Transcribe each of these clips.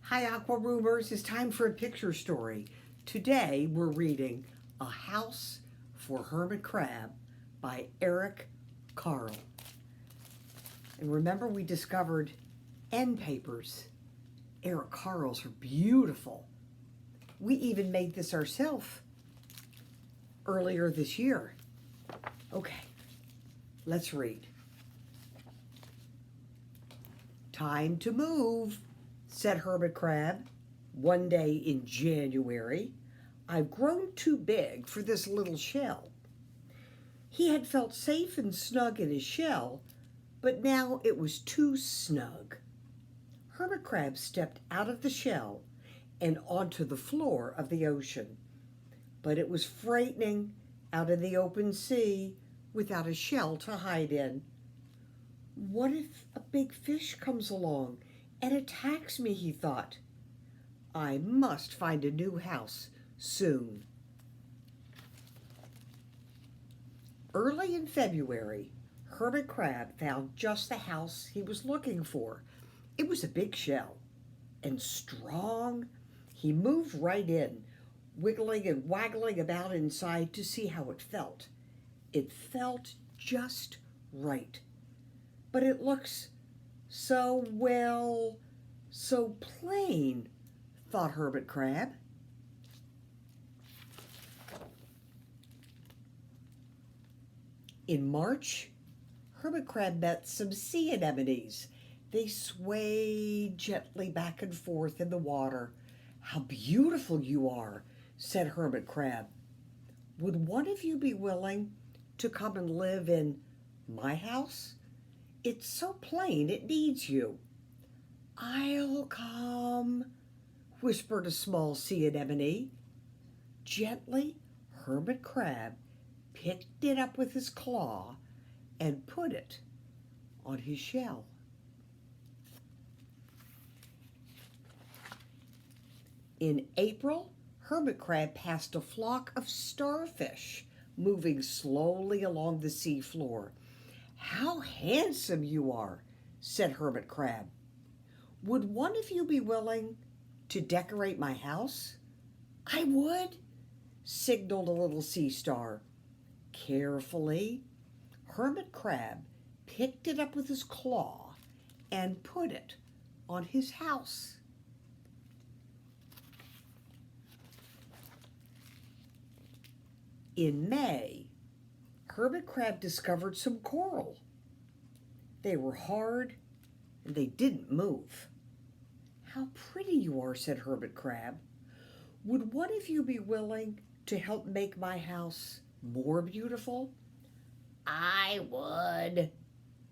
Hi, Aqua Roomers. It's time for a picture story. Today we're reading A House for Hermit Crab by Eric Carle. And remember, we discovered end papers. Eric Carle's are beautiful. We even made this ourselves earlier this year. Okay, let's read. Time to move, said Hermit Crab one day in January. I've grown too big for this little shell. He had felt safe and snug in his shell, but now it was too snug. Hermit Crab stepped out of the shell and onto the floor of the ocean. But it was frightening out in the open sea without a shell to hide in. What if a big fish comes along and attacks me, he thought. I must find a new house soon. Early in February, Hermit Crab found just the house he was looking for. It was a big shell and strong. He moved right in, wiggling and waggling about inside to see how it felt. It felt just right. But it looks so plain, thought Hermit Crab. In March, Hermit Crab met some sea anemones. They swayed gently back and forth in the water. How beautiful you are, said Hermit Crab. Would one of you be willing to come and live in my house? It's so plain it needs you. I'll come, whispered a small sea anemone. Gently, Hermit Crab picked it up with his claw and put it on his shell. In April, Hermit Crab passed a flock of starfish moving slowly along the sea floor. How handsome you are, said Hermit Crab. Would one of you be willing to decorate my house? I would, signaled a little sea star. Carefully, Hermit Crab picked it up with his claw and put it on his house. In May, Hermit Crab discovered some coral. They were hard and they didn't move. How pretty you are, said Hermit Crab. Would one of you be willing to help make my house more beautiful? I would,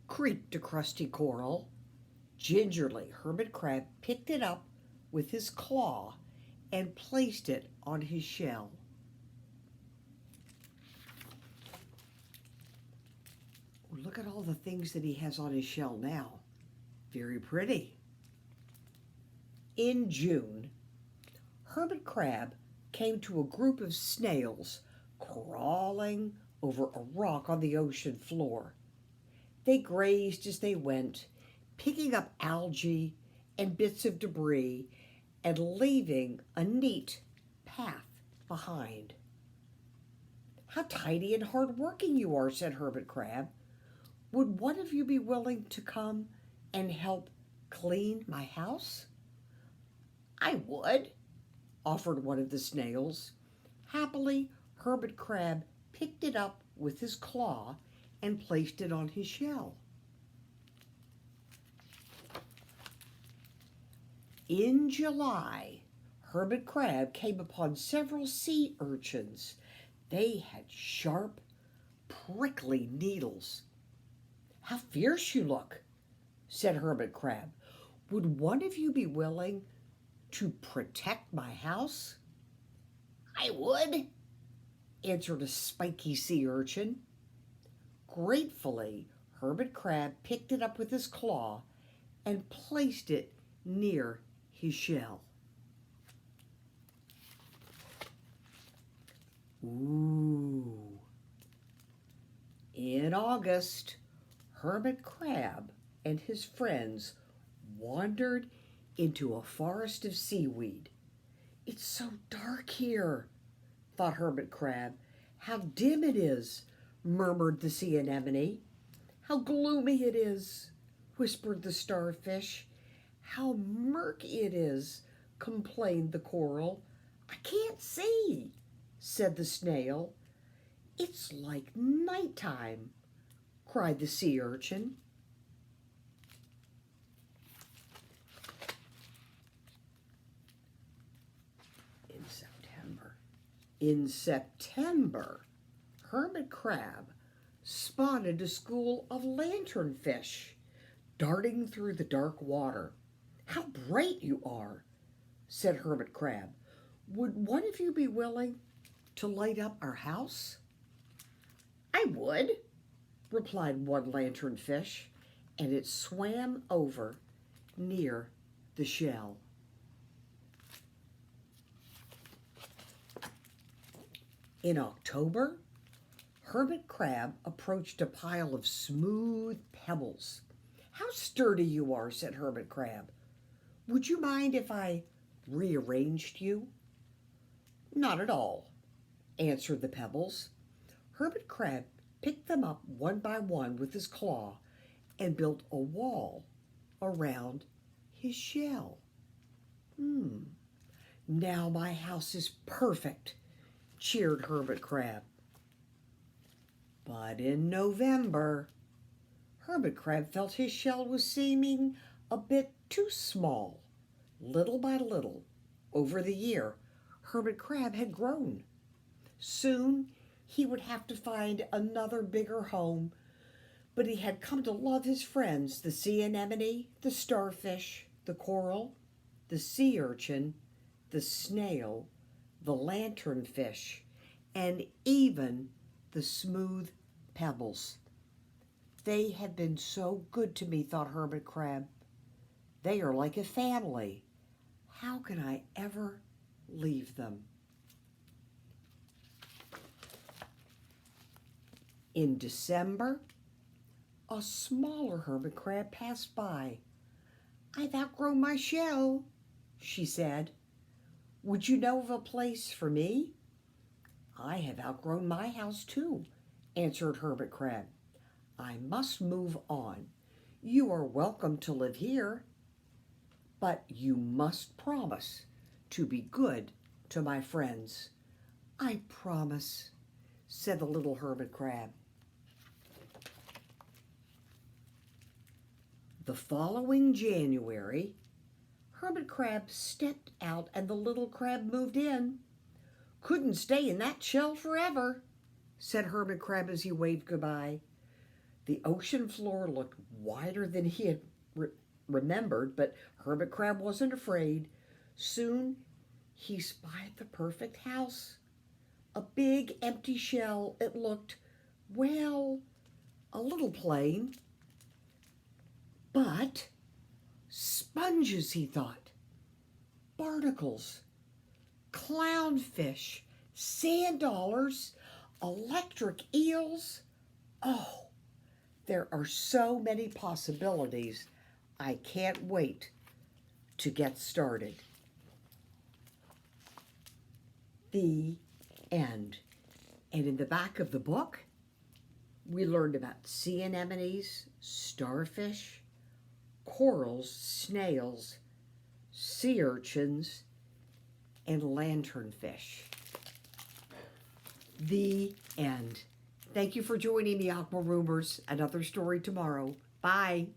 creaked a crusty coral. Gingerly, Hermit Crab picked it up with his claw and placed it on his shell. Look at all the things that he has on his shell now. Very pretty. In June, Hermit Crab came to a group of snails crawling over a rock on the ocean floor. They grazed as they went, picking up algae and bits of debris and leaving a neat path behind. How tidy and hard-working you are, said Hermit Crab. Would one of you be willing to come and help clean my house? I would, offered one of the snails. Happily, Hermit Crab picked it up with his claw and placed it on his shell. In July, Hermit Crab came upon several sea urchins. They had sharp, prickly needles. How fierce you look, said Hermit Crab. Would one of you be willing to protect my house? I would, answered a spiky sea urchin. Gratefully, Hermit Crab picked it up with his claw and placed it near his shell. Ooh. In August, Hermit Crab and his friends wandered into a forest of seaweed. "It's so dark here," thought Hermit Crab. "How dim it is," murmured the sea anemone. "How gloomy it is," whispered the starfish. "How murky it is," complained the coral. "I can't see," said the snail. "It's like nighttime," cried the sea urchin. In September, Hermit Crab spotted a school of lanternfish darting through the dark water. "How bright you are," said Hermit Crab. "Would one of you be willing to light up our house?" "I would," replied one lanternfish, and it swam over near the shell. In October, Hermit Crab approached a pile of smooth pebbles. "How sturdy you are," said Hermit Crab. "Would you mind if I rearranged you?" "Not at all," answered the pebbles. Hermit Crab picked them up one by one with his claw and built a wall around his shell. Now my house is perfect," cheered Hermit Crab. But in November, Hermit Crab felt his shell was seeming a bit too small. Little by little, over the year, Hermit Crab had grown. Soon he would have to find another bigger home, but he had come to love his friends, the sea anemone, the starfish, the coral, the sea urchin, the snail, the lanternfish, and even the smooth pebbles. "They have been so good to me," thought Hermit Crab. "They are like a family. How can I ever leave them?" In December, a smaller hermit crab passed by. "I've outgrown my shell," she said. "Would you know of a place for me?" "I have outgrown my house too," answered Hermit Crab. "I must move on. You are welcome to live here, but you must promise to be good to my friends." "I promise," said the little Hermit Crab. The following January, Hermit Crab stepped out and the little crab moved in. "Couldn't stay in that shell forever," said Hermit Crab as he waved goodbye. The ocean floor looked wider than he had remembered, but Hermit Crab wasn't afraid. Soon he spied the perfect house. A big empty shell. It looked, well, a little plain. But sponges, he thought, barnacles, clownfish, sand dollars, electric eels. Oh, there are so many possibilities. I can't wait to get started. The end. And in the back of the book, we learned about sea anemones, starfish, corals, snails, sea urchins, and lanternfish. The end. Thank you for joining me, Aqua Roomers. Another story tomorrow. Bye.